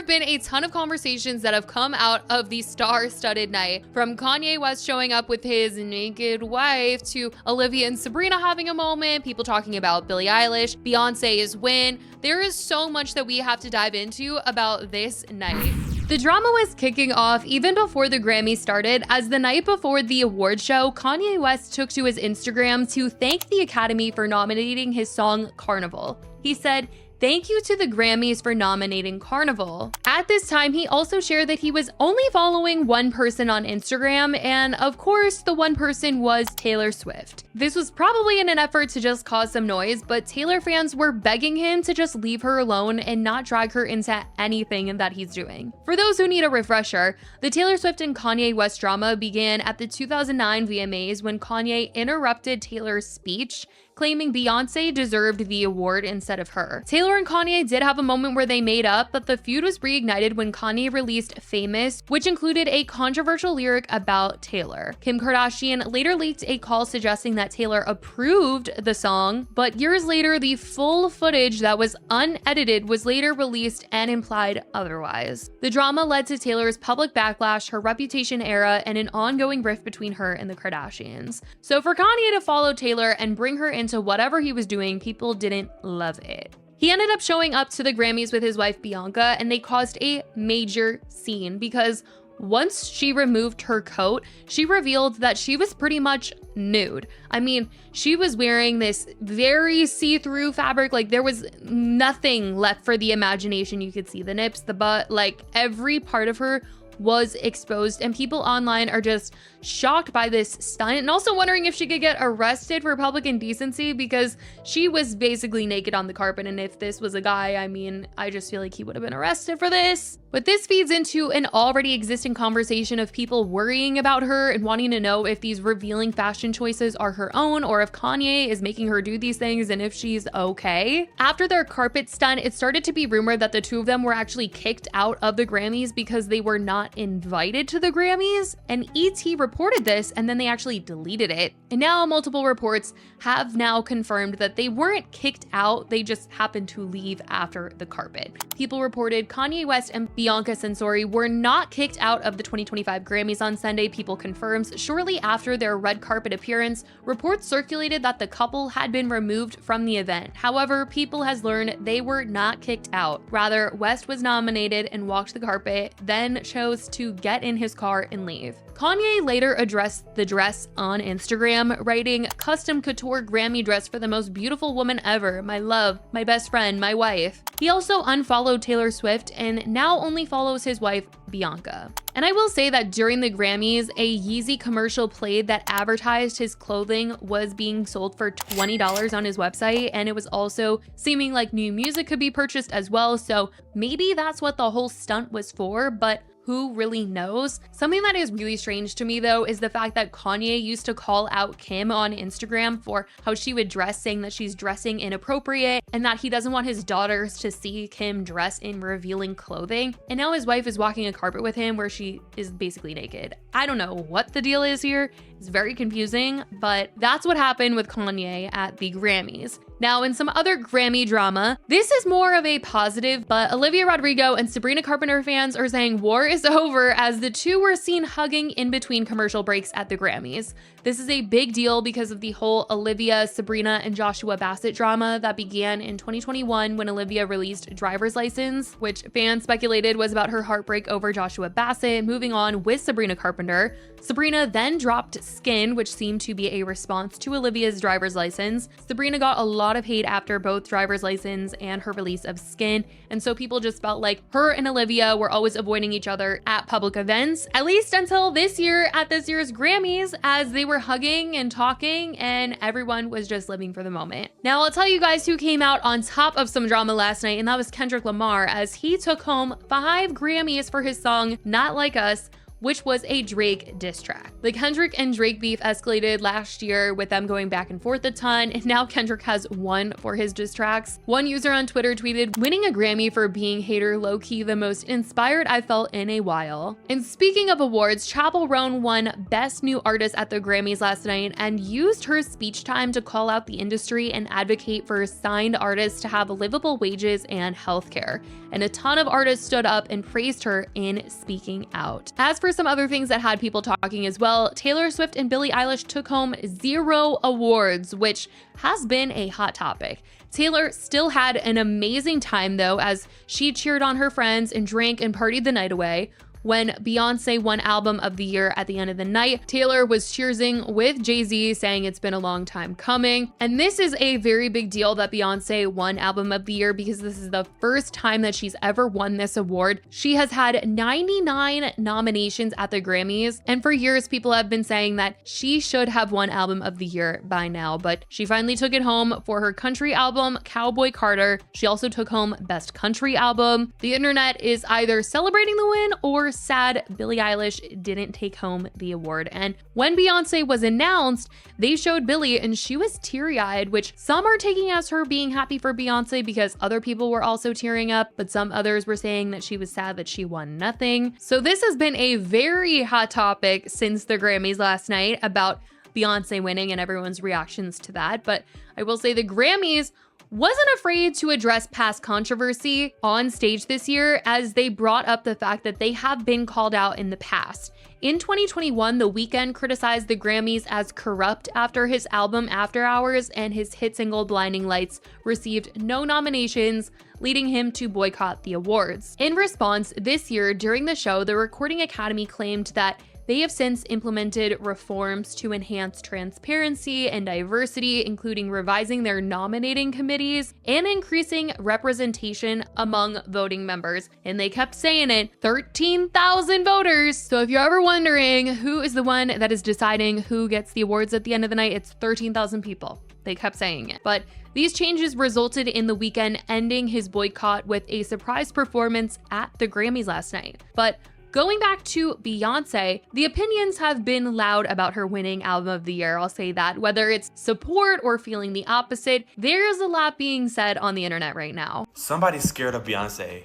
have been a ton of conversations that have come out of the star-studded night, from Kanye West showing up with his naked wife to Olivia and Sabrina having a moment, people talking about Billie Eilish, Beyonce's win. There is so much that we have to dive into about this night. The drama was kicking off even before the Grammys started, as the night before the award show, Kanye West took to his Instagram to thank the Academy for nominating his song Carnival. He said, "Thank you to the Grammys for nominating Carnival." At this time, he also shared that he was only following one person on Instagram, and of course, the one person was Taylor Swift. This was probably in an effort to just cause some noise, but Taylor fans were begging him to just leave her alone and not drag her into anything that he's doing. For those who need a refresher, the Taylor Swift and Kanye West drama began at the 2009 VMAs when Kanye interrupted Taylor's speech, claiming Beyonce deserved the award instead of her. Taylor and Kanye did have a moment where they made up, but the feud was reignited when Kanye released Famous, which included a controversial lyric about Taylor. Kim Kardashian later leaked a call suggesting that Taylor approved the song, but years later, the full footage that was unedited was later released and implied otherwise. The drama led to Taylor's public backlash, her reputation era, and an ongoing rift between her and the Kardashians. So for Kanye to follow Taylor and bring her into whatever he was doing, people didn't love it. He ended up showing up to the Grammys with his wife Bianca, and they caused a major scene because once she removed her coat, she revealed that she was pretty much nude. I mean, she was wearing this very see-through fabric, like there was nothing left for the imagination. You could see the nips, the butt, like every part of her was exposed, and people online are just shocked by this stunt and also wondering if she could get arrested for public indecency because she was basically naked on the carpet, and if this was a guy, I mean, I just feel like he would have been arrested for this. But this feeds into an already existing conversation of people worrying about her and wanting to know if these revealing fashion choices are her own or if Kanye is making her do these things and if she's okay. After their carpet stunt, it started to be rumored that the two of them were actually kicked out of the Grammys because they were not invited to the Grammys, and AOTY reported this and then they actually deleted it. And now multiple reports have now confirmed that they weren't kicked out, they just happened to leave after the carpet. People reported Kanye West and Bianca Censori were not kicked out of the 2025 Grammys on Sunday. People confirms shortly after their red carpet appearance, reports circulated that the couple had been removed from the event. However, People has learned they were not kicked out. Rather, West was nominated and walked the carpet, then chose to get in his car and leave. Kanye later addressed the dress on Instagram, writing, "Custom couture Grammy dress for the most beautiful woman ever, my love, my best friend, my wife." He also unfollowed Taylor Swift and now only follows his wife, Bianca. And I will say that during the Grammys, a Yeezy commercial played that advertised his clothing was being sold for $20 on his website, and it was also seeming like new music could be purchased as well, so maybe that's what the whole stunt was for, but who really knows? Something that is really strange to me though is the fact that Kanye used to call out Kim on Instagram for how she would dress, saying that she's dressing inappropriate and that he doesn't want his daughters to see Kim dress in revealing clothing. And now his wife is walking a carpet with him where she is basically naked. I don't know what the deal is here. It's very confusing, but that's what happened with Kanye at the Grammys. Now, in some other Grammy drama, this is more of a positive, but Olivia Rodrigo and Sabrina Carpenter fans are saying war is over as the two were seen hugging in between commercial breaks at the Grammys. This is a big deal because of the whole Olivia, Sabrina, and Joshua Bassett drama that began in 2021 when Olivia released Driver's License, which fans speculated was about her heartbreak over Joshua Bassett moving on with Sabrina Carpenter. Sabrina then dropped Skin, which seemed to be a response to Olivia's Driver's License. Sabrina got a lot of hate after both Driver's License and her release of Skin, and so people just felt like her and Olivia were always avoiding each other at public events, at least until this year at this year's Grammys, as they were hugging and talking and everyone was just living for the moment. Now I'll tell you guys who came out on top of some drama last night, and that was Kendrick Lamar, as he took home 5 Grammys for his song Not Like Us, which was a Drake diss track. The Kendrick and Drake beef escalated last year with them going back and forth a ton, and now Kendrick has won for his diss tracks. One user on Twitter tweeted, "Winning a Grammy for being hater low-key the most inspired I felt in a while." And speaking of awards, Chappell Roan won Best New Artist at the Grammys last night and used her speech time to call out the industry and advocate for signed artists to have livable wages and healthcare. And a ton of artists stood up and praised her in speaking out. As for some other things that had people talking as well, Taylor Swift and Billie Eilish took home 0 awards, which has been a hot topic. Taylor still had an amazing time though, as she cheered on her friends and drank and partied the night away. When Beyoncé won Album of the Year at the end of the night, Taylor was cheersing with Jay-Z, saying it's been a long time coming. And this is a very big deal that Beyoncé won Album of the Year, because this is the first time that she's ever won this award. She has had 99 nominations at the Grammys, and for years people have been saying that she should have won Album of the Year by now, but she finally took it home for her country album, Cowboy Carter. She also took home Best Country Album. The internet is either celebrating the win or sad Billie Eilish didn't take home the award. And when Beyoncé was announced, they showed Billie and she was teary-eyed, which some are taking as her being happy for Beyoncé because other people were also tearing up, but some others were saying that she was sad that she won nothing. So this has been a very hot topic since the Grammys last night about Beyoncé winning and everyone's reactions to that. But I will say the Grammys wasn't afraid to address past controversy on stage this year, as they brought up the fact that they have been called out in the past. In 2021, The Weeknd criticized the Grammys as corrupt after his album After Hours and his hit single Blinding Lights received no nominations, leading him to boycott the awards. In response, this year during the show, the Recording Academy claimed that they have since implemented reforms to enhance transparency and diversity, including revising their nominating committees and increasing representation among voting members. And they kept saying it, 13,000 voters. So if you're ever wondering who is the one that is deciding who gets the awards at the end of the night, it's 13,000 people. They kept saying it. But these changes resulted in The Weeknd ending his boycott with a surprise performance at the Grammys last night. But going back to Beyoncé, the opinions have been loud about her winning Album of the Year, I'll say that. Whether it's support or feeling the opposite, there's a lot being said on the internet right now. Somebody's scared of Beyonce.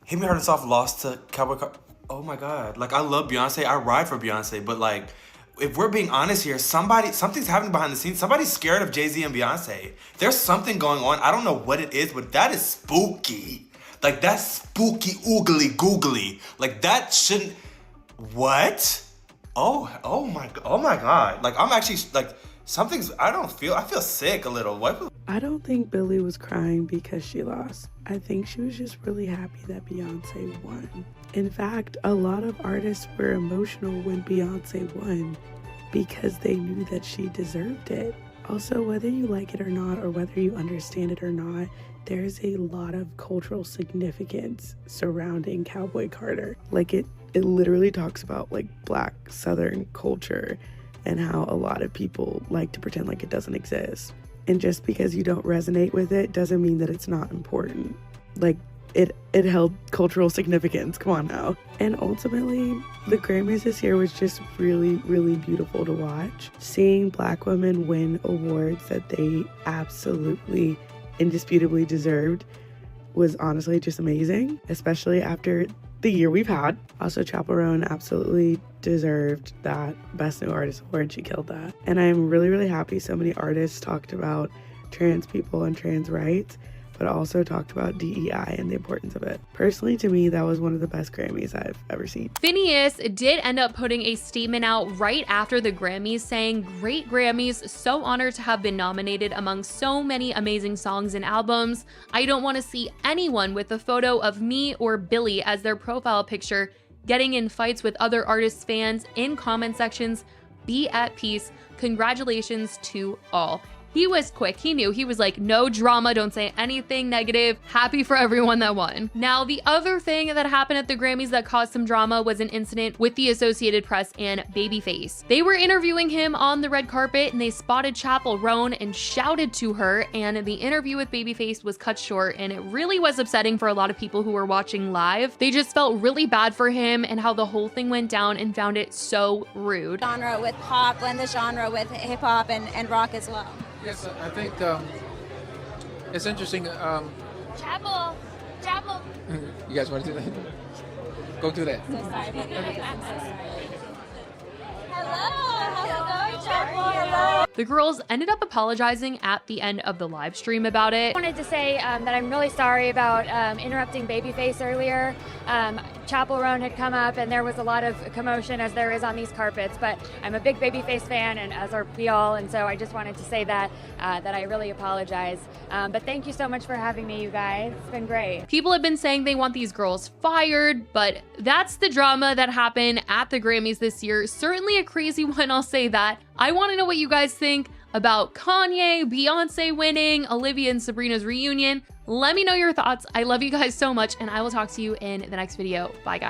Hit Me Hard and Soft lost to Cowboy Carter. Oh my God. Like, I love Beyonce. I ride for Beyonce. But like, if we're being honest here, something's happening behind the scenes. Somebody's scared of Jay-Z and Beyonce. There's something going on. I don't know what it is, but that is spooky. Like, that's spooky, oogly, googly. Like, that shouldn't... What? Oh my God. Like, I'm actually, like, I feel sick a little. What? I don't think Billie was crying because she lost. I think she was just really happy that Beyonce won. In fact, a lot of artists were emotional when Beyonce won because they knew that she deserved it. Also, whether you like it or not, or whether you understand it or not, there's a lot of cultural significance surrounding Cowboy Carter. Like, it literally talks about like Black Southern culture and how a lot of people like to pretend like it doesn't exist. And just because you don't resonate with it doesn't mean that it's not important. Like, it held cultural significance, come on now. And ultimately, the Grammys this year was just really, really beautiful to watch. Seeing Black women win awards that they absolutely, indisputably deserved was honestly just amazing, especially after the year we've had. Also, Chappell Roan absolutely deserved that Best New Artist award. She killed that. And I'm really, really happy so many artists talked about trans people and trans rights, but also talked about DEI and the importance of it. Personally, to me, that was one of the best Grammys I've ever seen. Phineas did end up putting a statement out right after the Grammys saying, "Great Grammys, so honored to have been nominated among so many amazing songs and albums. I don't want to see anyone with a photo of me or Billie as their profile picture getting in fights with other artists' fans in comment sections. Be at peace. Congratulations to all." He was quick. He knew. He was like, no drama. Don't say anything negative. Happy for everyone that won. Now, the other thing that happened at the Grammys that caused some drama was an incident with the Associated Press and Babyface. They were interviewing him on the red carpet and they spotted Chappell Roan and shouted to her, and the interview with Babyface was cut short, and it really was upsetting for a lot of people who were watching live. They just felt really bad for him and how the whole thing went down and found it so rude. Genre with pop, blend the genre with hip hop and rock as well. Yes, I think it's interesting. Chappell. You guys want to do that? Go do that. So sorry. I'm so sorry. Hello, how's it going, Chappell? Hello. The girls ended up apologizing at the end of the live stream about it. I wanted to say that I'm really sorry about interrupting Babyface earlier. Chappell Roan had come up and there was a lot of commotion as there is on these carpets, but I'm a big Babyface fan, and as are we all, and so I just wanted to say that I really apologize. But thank you so much for having me, you guys. It's been great. People have been saying they want these girls fired, but that's the drama that happened at the Grammys this year. Certainly a crazy one, I'll say that. I want to know what you guys think about Kanye, Beyonce winning, Olivia and Sabrina's reunion. Let me know your thoughts. I love you guys so much, and I will talk to you in the next video. Bye, guys.